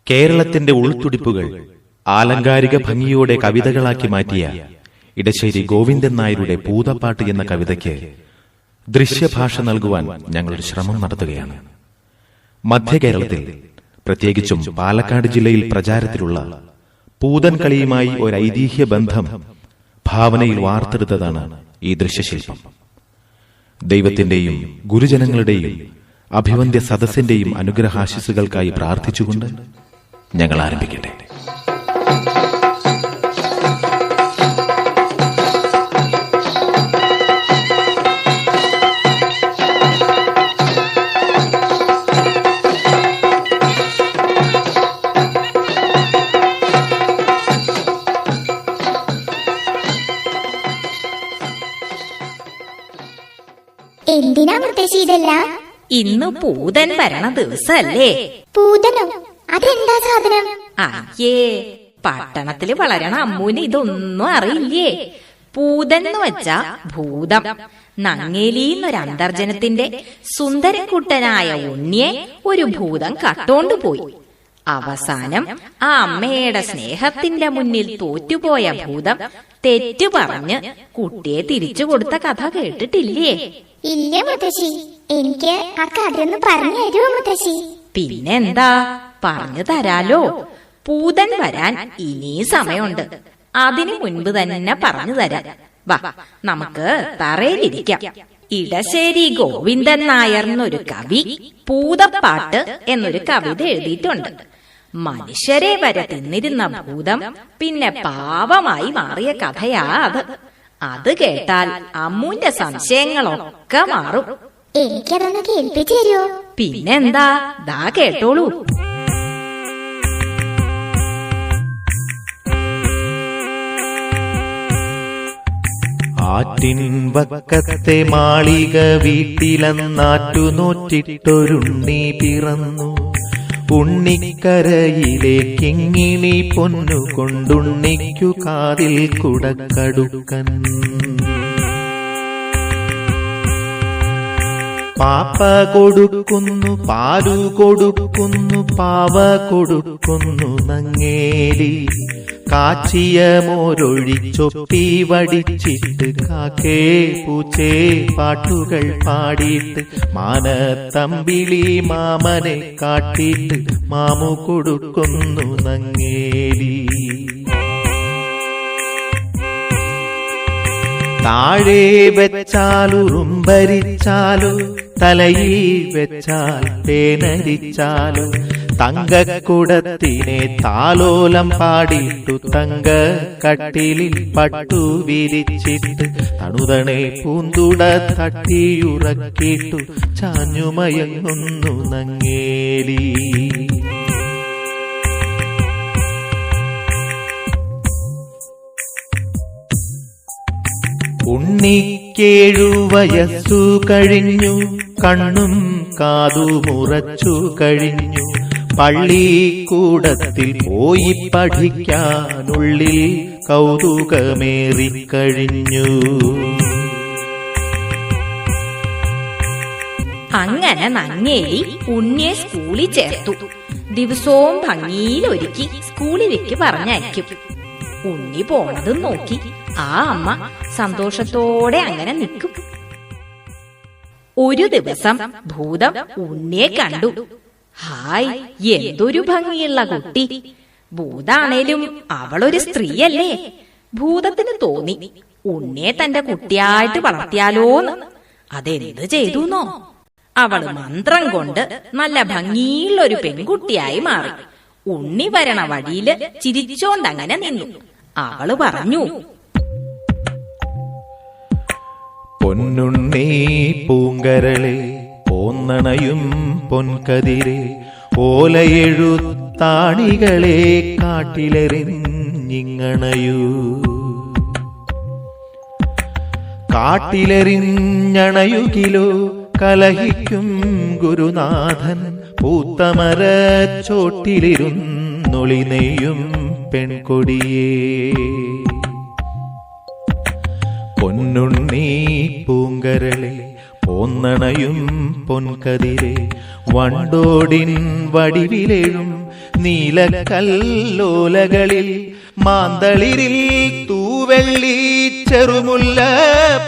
കേരളത്തിന്റെ ഉൾത്തുടിപ്പുകൾ ആലങ്കാരിക ഭംഗിയോടെ കവിതകളാക്കി മാറ്റിയ ഇടശ്ശേരി ഗോവിന്ദൻ നായരുടെ പൂതപ്പാട്ട് എന്ന കവിതയ്ക്ക് ദൃശ്യഭാഷ നൽകുവാൻ ഞങ്ങളൊരു ശ്രമം നടത്തുകയാണ്. മധ്യ കേരളത്തിൽ, പ്രത്യേകിച്ചും പാലക്കാട് ജില്ലയിൽ പ്രചാരത്തിലുള്ള പൂതൻ കളിയുമായി ഒരു ഐതിഹ്യ ബന്ധം ഭാവനയിൽ വാർത്തെടുത്തതാണ് ഈ ദൃശ്യശില്പം. ദൈവത്തിന്റെയും ഗുരുജനങ്ങളുടെയും അഭിവന്ദ്യ സദസ്സിന്റെയും അനുഗ്രഹാശിസുകൾക്കായി പ്രാർത്ഥിച്ചുകൊണ്ട് ഞങ്ങൾ ആരംഭിക്കട്ടെ. എന്തിനാ മുത്തശ്ശി ഇതെല്ലാം? ഇന്ന് പൂതൻ വരണ ദിവസല്ലേ? പൂതനോ? അതെന്താ സാധനം? അയ്യേ, പട്ടണത്തില് വളരണ അമ്മൂന് ഇതൊന്നും അറിയില്ലേ. പൂതൻ എന്ന് വെച്ചാ ഭൂതം. നങ്ങേലിന്നൊരു അന്തർജനത്തിന്റെ സുന്ദരക്കുട്ടനായ ഉണ്ണിയെ ഒരു ഭൂതം കട്ടോണ്ടു പോയി. അവസാനം ആ അമ്മയുടെ സ്നേഹത്തിന്റെ മുന്നിൽ തോറ്റുപോയ ഭൂതം തെറ്റു പറഞ്ഞ് കുട്ടിയെ തിരിച്ചു കൊടുത്ത കഥ കേട്ടിട്ടില്ലേ? ഇല്ല മുത്തശ്ശി, എനിക്ക് ആ കഥയൊന്ന് പറഞ്ഞു തരുമോ മുത്തശ്ശി? പിന്നെന്താ, പറഞ്ഞു തരാലോ. പൂതൻ വരാൻ ഇനി സമയമുണ്ട്. അതിനു മുൻപ് തന്നെ പറഞ്ഞു തരാം. വാ, നമുക്ക് തറയിലിരിക്കാം. ഇടശ്ശേരി ഗോവിന്ദൻ നായർ എന്നൊരു കവി പൂതപ്പാട്ട് എന്നൊരു കവിത എഴുതിയിട്ടുണ്ട്. മനുഷ്യരെ വരെ തിന്നിരുന്ന ഭൂതം പിന്നെ പാവമായി മാറിയ കഥയാ അത്. അത് കേട്ടാൽ അമ്മൂന്റെ സംശയങ്ങളൊക്കെ മാറും. എനിക്കതൊന്ന് കേൾപ്പിച്ചു തരുമോ? പിന്നെന്താ, ദാ കേട്ടോളൂ. ആറ്റിൻ വക്കത്തെ മാളിക വീട്ടിലെന്നാറ്റുനോറ്റിട്ടൊരുണ്ണി പിറന്നു. ഉണ്ണിക്കരയിലേക്കിങ്ങിണി പൊന്നു കൊണ്ടുണ്ണിക്കു കാതിൽ കുടക്കടുക്കൻ. പാപ്പ കൊടുക്കുന്നു, പാലു കൊടുക്കുന്നു, പാവ കൊടുക്കുന്നു നങ്ങേലി. കാച്ചിയ മോരൊഴിച്ചൊപ്പി വടിച്ചിട്ട് കാക്കേ പൂച്ചേ പാട്ടുകൾ പാടിയിട്ട് മാനത്തമ്പിളി മാമനെ കാട്ടിയിട്ട് മാമു കൊടുക്കുന്നു നങ്ങേലി. താഴെ വെച്ചാലുറുമ്പരിച്ചാലു, തലയിൽ വെച്ചാൽ പേനരിച്ചാലു, തങ്കക്കുടത്തിനെ താലോലം പാടിയിട്ടു തങ്ക കട്ടിലിൽ പട്ടു വിരിച്ചിട്ട് തണുതണെ പൂന്തുട തട്ടിയുറക്കിട്ടു ചാഞ്ഞുമയങ്ങുന്നു നങ്ങേലി. ഉണ്ണിക്കേഴു വയസ്സു കഴിഞ്ഞു, കണ്ണും കാതുമുറച്ചു കഴിഞ്ഞു. പള്ളിക്കൂടത്തിൽ പോയി പഠിക്കാനുള്ളിൽ കൗതുകമേറിക്കഴിഞ്ഞു. അങ്ങനെ നങ്ങേലി ഉണ്ണിയെ സ്കൂളിൽ ചേർത്തു. ദിവസവും ഭംഗിയിലൊരുക്കി സ്കൂളിലേക്ക് പറഞ്ഞയക്കും. ഉണ്ണി പോണതും നോക്കി ആ അമ്മ സന്തോഷത്തോടെ അങ്ങനെ നിൽക്കും. ഒരു ദിവസം ഭൂതം ഉണ്ണിയെ കണ്ടു. ഹായ്, എന്തൊരു ഭംഗിയുള്ള കുട്ടി! ഭൂതാണേലും അവളൊരു സ്ത്രീയല്ലേ? ഭൂതത്തിന് തോന്നി ഉണ്ണിയെ തന്റെ കുട്ടിയായിട്ട് വളർത്തിയാലോന്ന്. അതെന്ത് ചെയ്തുന്നോ? അവള് മന്ത്രം കൊണ്ട് നല്ല ഭംഗിയുള്ള ഒരു പെൺകുട്ടിയായി മാറി. ഉണ്ണി വരണ വഴിയില് ചിരിച്ചോണ്ടങ്ങനെ നിന്നു. അവള് പറഞ്ഞു, പൊന്നുണ്ണി പൂങ്കരളെ പോന്നണയും പൊൻകതിരെ ഓലയെഴുത്താണികളെ കാട്ടിലെറിഞ്ഞിങ്ങണയൂ. കാട്ടിലെറിഞ്ഞണയുകിലോ കലഹിക്കും ഗുരുനാഥൻ പൂത്തമര ചോട്ടിലിരുന്നൊളി നെയ്യും പെൺകൊടിയേ. പൊന്നുണ്ണി പൂങ്കരളെ പോന്നണയും പൊൻകതിരെ വണ്ടോടിൻ വടിവിലെഴും നീലക്കല്ലോലകളിൽ മാന്തളിരിൽ തൂവെള്ളി ചെറുമുല്ല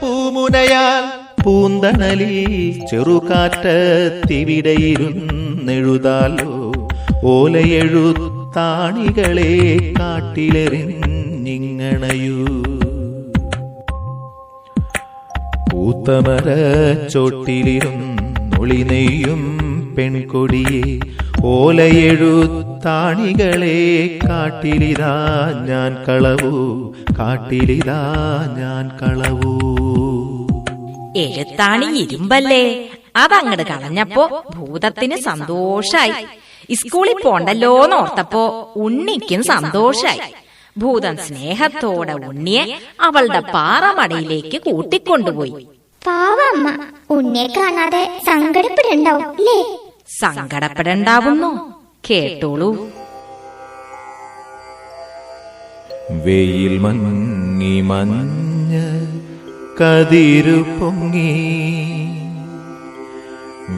പൂമുനയാൽ പൂന്തണലിൽ ചെറുകാറ്റത്തിവിടെയിരുന്നെഴുതാലോ ഓലയെഴുത്താണികളെ കാട്ടിലെറിഞ്ഞിങ്ങണയൂ. പൂത്തമര ചോട്ടിലിരുന്നൊളി നെയ്യും പെൺകൊടിയെ ഓലയെഴുത്താണികളെ കാട്ടിലിതാ ഞാൻ കളവൂ, കാട്ടിലിതാ ഞാൻ കളവൂ. എഴുത്താണി ഇരുമ്പല്ലേ, അതങ്ങട് കളഞ്ഞപ്പോ ഭൂതത്തിന് സന്തോഷായി. സ്കൂളിൽ പോണ്ടല്ലോന്നോർത്തപ്പോ ഉണ്ണിക്കും സന്തോഷായി. ഭൂതൻ സ്നേഹത്തോടെ ഉണ്ണിയെ അവളുടെ പാറമടയിലേക്ക് കൂട്ടിക്കൊണ്ടുപോയി. പാവമ്മ ഉണ്ണിയെ കാണാതെ സങ്കടപ്പെടണ്ടാവും അല്ലേ? സങ്കടപ്പെടണ്ടാവുന്നോ? കേട്ടോളൂ. വെയിൽ മങ്ങി മഞ്ഞ കതിരു പൊങ്ങി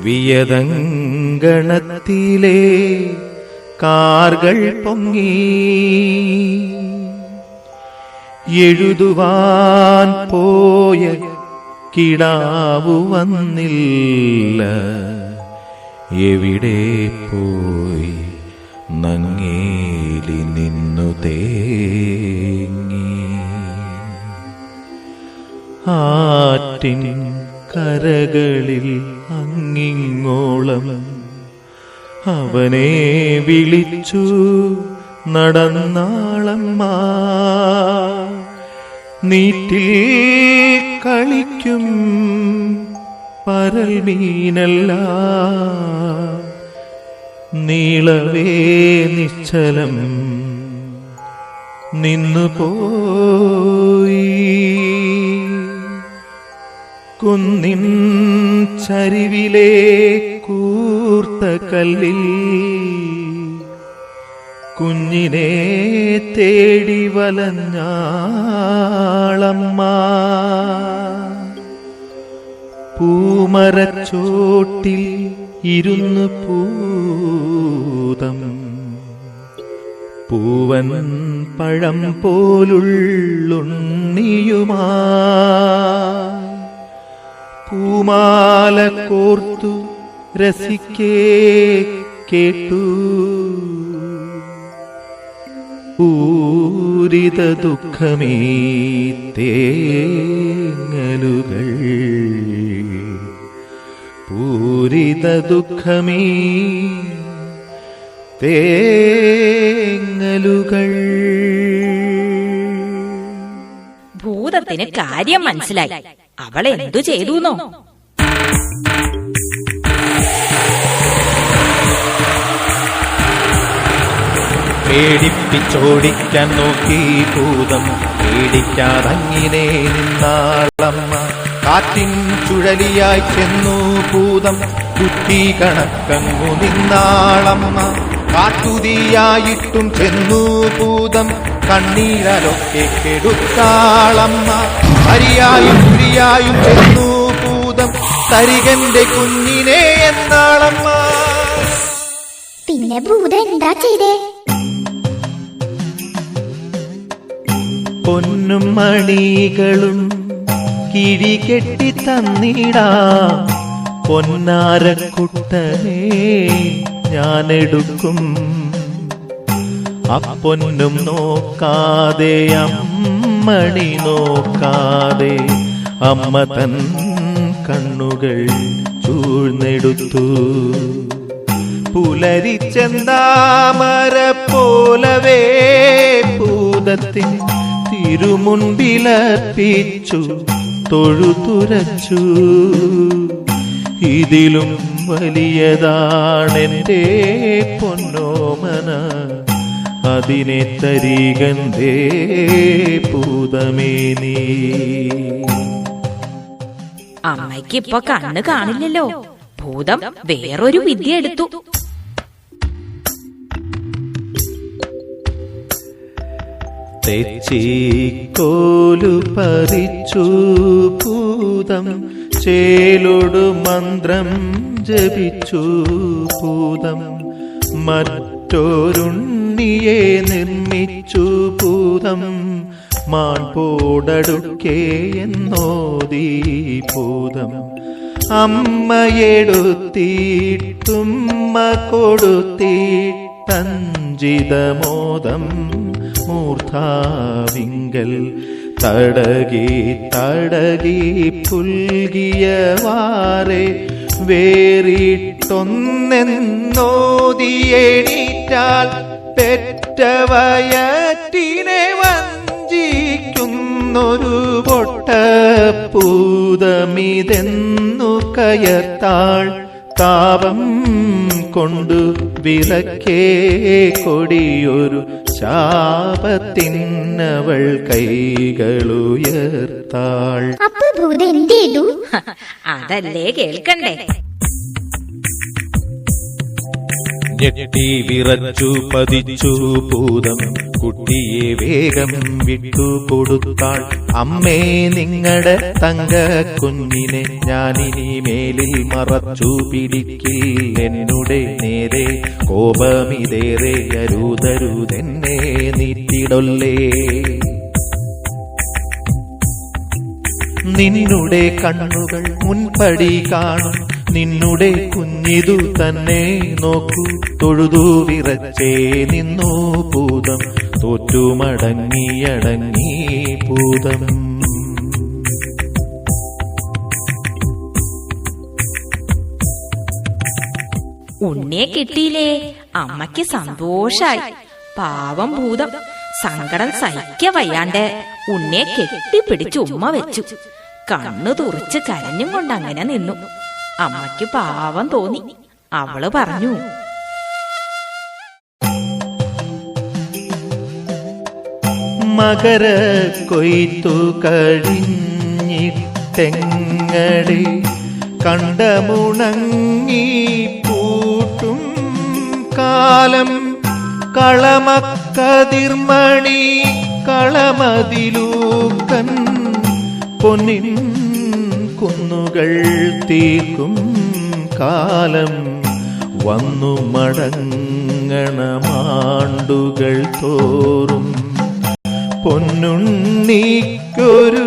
വിയതങ്കണത്തിലെ കാർകൾ പൊങ്ങി എഴുതുവാൻ പോയ കിടാവു വന്നില്ല, എവിടെ പോയി നങ്ങേലി നിന്നു തേങ്ങി. ആറ്റിൻ കരകളിൽ അങ്ങിങ്ങോളം അവനെ വിളിച്ചു നടന്നാളമ്മ. നീറ്റിൽ കളിക്കും പരൽ മീനല്ല, നീളവേ നിശ്ചലം നിന്നുപോയി. കുന്നിൻ ചരിവിലെ കൂർത്ത കല്ലിൽ കുഞ്ഞിനെ തേടി വലഞ്ഞാളമ്മ. പൂമരച്ചോട്ടിൽ ഇരുന്ന് പൂതം പൂവൻ പഴം പോലുള്ളുണ്ണിയുമാ പൂമാല കോർത്തു രസിക്കേ കേട്ടു. പൂരിത ദുഃഖമേ തേങ്ങലുകൾ, പൂരിത ദുഃഖമേ തേങ്ങലുകൾ. ഭൂതത്തിന് കാര്യം മനസ്സിലായി. അവൾ എന്തു ചെയ്തുന്നോ? പേടിപ്പിച്ചോടിക്കാൻ നോക്കി ഭൂതം, പേടിക്കാതങ്ങിനെ നിന്നാളമ്മ. കാറ്റിൻ ചുഴലിയായി ചെന്നു ഭൂതം, കുറ്റി കണക്കങ്ങു നിന്നാളമ്മ. കാട്ടുതീയായിട്ടും ചെന്നു ഭൂതം, കണ്ണീരലൊക്കെ കെടുത്താളമ്മ. അരിയായും കുരിയായും ചെന്നു ഭൂതം, തരികന്റെ കുഞ്ഞിനെ എന്നാളമ്മ. പിന്നെ ഭൂതം എന്താ ചെയ്തേ? പൊന്നും മണികളും കിഴികെട്ടി തന്നിടാം, പൊന്നാരക്കുട്ടനെ ഞാനെടുക്കും. അപ്പൊന്നും നോക്കാതെ അമ്മണി നോക്കാതെ അമ്മ തൻ കണ്ണുകൾ ചൂഴ്ന്നെടുത്തു. പുലരിച്ചെന്താമര പോലവേ ഭൂതത്തിൻ തിരുമുൻപിലർപ്പിച്ചു തൊഴുതുരച്ചു. ഇതിലും വലിയതാണെന്റെ പൊന്നോമന, അതിനെ തരികന്തേ പൂതമേ നീ. അമ്മയ്ക്ക് ഇപ്പൊ കണ്ണ് കാണില്ലല്ലോ. ഭൂതം വേറൊരു വിദ്യ എടുത്തു. തെച്ചിക്കോലു പറിച്ചു ഭൂതം, ചേലൊടു മന്ത്രം ജപിച്ചു ഭൂതം. മറ്റു മറ്റൊരുണ്ണിയെ നിർമ്മിച്ചു ഭൂതം മാൺപോടടുക്കേ എന്നോദീ ഭൂതം. അമ്മയെടുത്തിട്ടുമ്മ കൊടുത്തിട്ടഞ്ചിതമോദം മൂർധാവിങ്കൽ തടകി തടകി പുൽകിയവാറെ വേറിട്ടൊന്നെന്നോദിയെണീറ്റാൽ പെറ്റവയറ്റിനെ വഞ്ചിക്കുന്നൊരു പൊട്ടപ്പൂതമിതെന്നു കയർത്താൾ താപം കൊണ്ടു വിറക്കേ കൊടിയൊരു ശാപത്തിന്നവൾ കൈകളുയർത്താൾ. അപ്പൊ ഭൂതം എന്ത് ചെയ്തു? അതല്ലേ കേൾക്കണ്ടേ. ഞെട്ടി വിറച്ചു പതിച്ചു ഭൂതം കുട്ടിയെ വേഗം വിട്ടുകൊടുത്താൾ. അമ്മേ നിങ്ങളുടെ തങ്ക കുഞ്ഞിനെ ഞാനിനി മേലിൽ മറച്ചു പിടിക്കിൽ. എന്നുടെ നേരെ കോപമിതേറെ അരുതരുതെന്നെ നീറ്റിടൊല്ലേ. നിന്നുടെ കണ്ണുകൾ മുൻപടി കാണും നിന്നുടെ കുഞ്ഞിതു തന്നെ നോക്കൂ. തൊഴുതു വിറച്ചേ നിന്നു ഭൂതം തോറ്റുമടങ്ങിയടങ്ങി ഭൂതം. ഉണ്ണിയെ കിട്ടിയില്ലേ. അമ്മയ്ക്ക് സന്തോഷായി. പാവം ഭൂതം സങ്കടം സഹിക്ക വയ്യാണ്ട് ഉണ്ണിയെ കെട്ടിപ്പിടിച്ച് ഉമ്മ വെച്ചു. കണ്ണു തുറിച്ച് കരഞ്ഞും കൊണ്ട് അങ്ങനെ നിന്നു. അമ്മയ്ക്ക് പാവം തോന്നി. അവള് പറഞ്ഞു, മകര കൊയ്ത്തു കഴിഞ്ഞിട്ടെങ്ങടെ കണ്ടമുണങ്ങി പൂട്ടും കാലം. കളമക്കതിർമണി കളമതിലൂക്കൻ പൊന്നിൻ കുന്നുകൾ തീർക്കും കാലം. വന്നു മടങ്ങണമാണ്ടുകൾ തോറും പൊന്നുണ്ണിക്കൊരു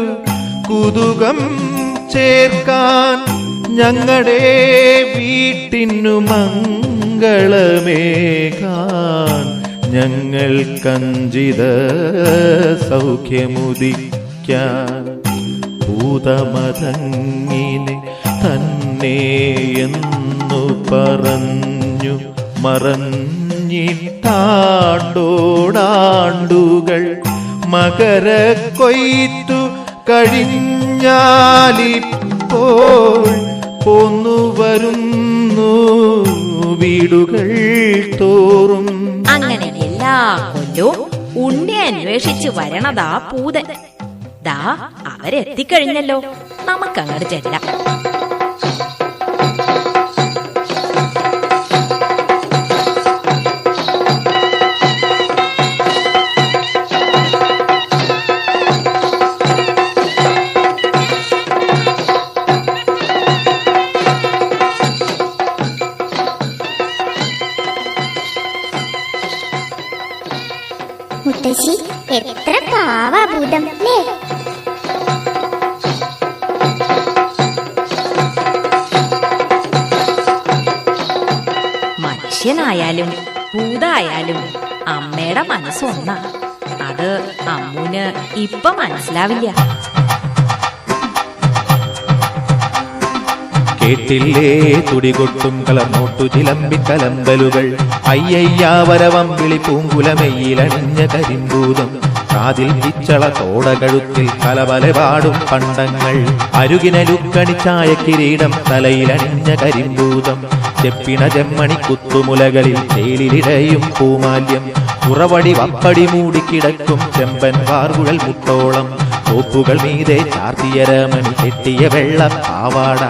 കുതുകം ചേർക്കാൻ ഞങ്ങളുടെ വീട്ടിനു മംഗളമേകാൻ ഞങ്ങൾക്കഞ്ചിത സൗഖ്യമുദിക്കാൻ. ഭൂതമതങ്ങിനെ തന്നെ എന്നു പറഞ്ഞു മറഞ്ഞിട്ടാണ്ടോടാണ്ടുകൾ മകര കൊയ്ത്തു കഴിഞ്ഞാലിപ്പോൾ പോന്നു വരുന്നു വീടുകൾ തോറും. അങ്ങനെ എല്ലാ കൊല്ലവും ഉണ്ണി അന്വേഷിച്ചു വരണതാ പൂതൻ. ദാ അവരെത്തിക്കഴിഞ്ഞല്ലോ. നമുക്കങ്ങോട്ട് ചെല്ലാം. മുത്തശ്ശി എത്ര പാവാ ഭൂതം അല്ലേ? മനുഷ്യനായാലും ഭൂതായാലും അമ്മയുടെ മനസ്സൊന്നാ. അത് അമ്മൂന് ഇപ്പൊ മനസ്സിലാവില്ല. കേട്ടില്ലേ തുടികൊട്ടും കളർന്നോട്ടു ചിലമ്പി കലമ്പലുകൾ. അയ്യയ്യാവരവം വിളി പൂങ്കുലമെയ്യിലണിഞ്ഞ കരിമ്പൂതം. കാതിൽ പിച്ചള തോടകഴുത്തിൽ കലവലപാടും പണ്ടങ്ങൾ. അരുകിനലുക്കണിച്ചായ കിരീടം തലയിലണിഞ്ഞ കരിമ്പൂതം. ചെപ്പിണ ചെമ്മണി കുത്തുമുലകളിൽ തേലിലിടയും പൂമാല്യം. ഉറവടി വപ്പടി മൂടിക്കിടക്കും ചെമ്പൻ വാർകുഴൽ മുട്ടോളം. തോപ്പുകൾ മീതെ ചാർത്തിയ രമണി കെട്ടിയ വെള്ള പാവാട.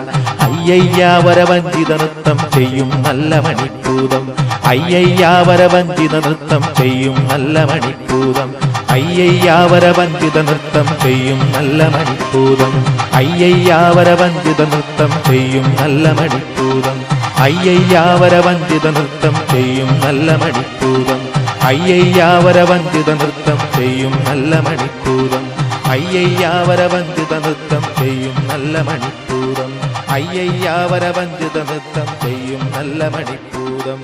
അയ്യയ്യാവരവഞ്ചിത നൃത്തം ചെയ്യും നല്ല മണിപ്പൂതം. അയ്യയ്യാവരവഞ്ചിത നൃത്തം ചെയ്യും നല്ല മണിപ്പൂതം. അയ്യയ്യാവരവഞ്ചിത നൃത്തം ചെയ്യും നല്ല മണിപ്പൂതം. അയ്യയ്യാവരവഞ്ചിത നൃത്തം ചെയ്യും നല്ല മണിപ്പൂതം. അയ്യയ്യാവര വഞ്ചിത നൃത്തം ചെയ്യും നല്ല മണിപ്പൂതം അയ്യയ്യാവര വഞ്ചിത നൃത്തം ചെയ്യും നല്ല മണിപ്പൂതം അയ്യയ്യാവര വഞ്ചിത നൃത്തം ചെയ്യും നല്ല മണിപ്പൂതം അയ്യയ്യാവര വഞ്ചിത നൃത്തം ചെയ്യും നല്ല മണിപ്പൂതം